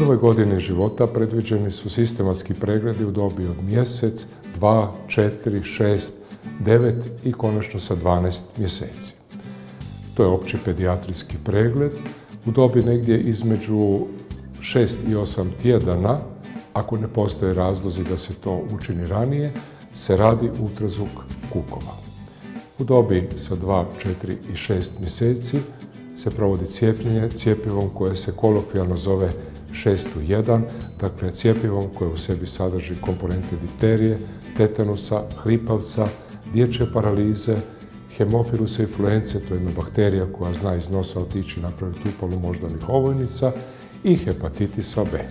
prvoj godini života predviđeni su sistematski pregledi u dobi od mjesec, 2, 4, 6, 9 i konačno sa 12 mjeseci. To je opći pedijatrijski pregled. U dobi negdje između 6 i 8 tjedana, ako ne postoje razlozi da se to učini ranije, se radi ultrazvuk kukova. U dobi sa 2, 4 i 6 mjeseci se provodi cijepljenje cjepivom koje se kolokvijalno zove 6+1, dakle cjepivom koje u sebi sadrži komponente difterije, tetanusa, hripavca, dječje paralize, hemofilusa influence, to je jedna bakterija koja zna iz nosa otići i napraviti upalu moždanih ovojnica, i hepatitisa B.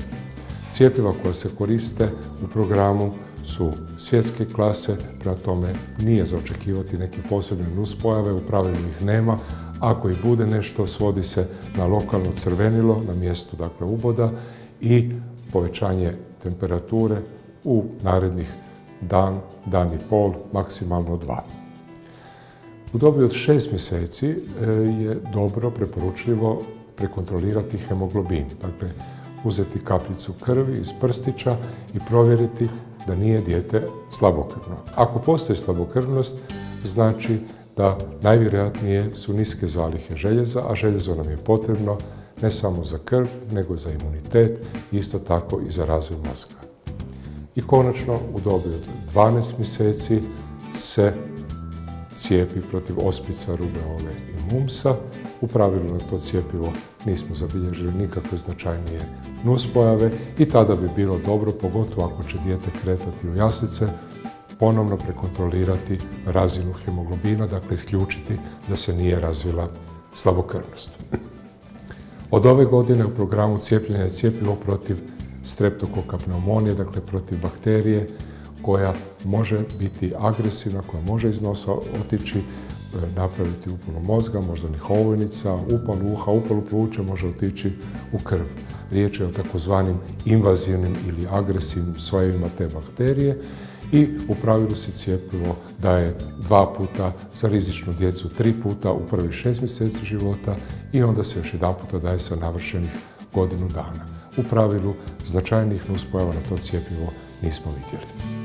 Cijepiva koja se koriste u programu su svjetske klase, prema tome nije za očekivati neke posebne nuspojave, u pravilu ih nema. Ako i bude nešto, svodi se na lokalno crvenilo na mjestu uboda i povećanje temperature u narednih dan i pol, maksimalno 2. U dobi od 6 mjeseci je dobro, preporučljivo prekontrolirati hemoglobin. Dakle, uzeti kapljicu krvi iz prstića i provjeriti da nije dijete slabokrvno. Ako postoji slabokrvnost, znači da najvjerojatnije su niske zalihe željeza, a željezo nam je potrebno ne samo za krv, nego za imunitet, isto tako i za razvoj mozga. I konačno, u dobi od 12 mjeseci se cijepi protiv ospica, rubeole i mumpsa. U pravilu na to cjepivo nismo zabilježili nikakve značajnije nuspojave i tada bi bilo dobro, pogotovo ako će dijete kretati u jaslice, ponovno prekontrolirati razinu hemoglobina, dakle isključiti da se nije razvila slabokrvnost. Od ove godine u programu cijepljenja je cjepivo protiv streptokoka pneumonije, dakle protiv bakterije koja može biti agresivna, koja može iz nosa otići, napraviti upalu mozga, moždanih ovojnica, upalu uha, upalu pluća, može otići u krv. Riječ je o takozvanim invazivnim ili agresivnim sojevima te bakterije i u pravilu se cjepivo daje 2 puta, za rizičnu djecu 3 puta u prvih 6 mjeseci života i onda se još jedan puta daje sa navršenih godinu dana. U pravilu značajnih nuspojava na to cjepivo nismo vidjeli.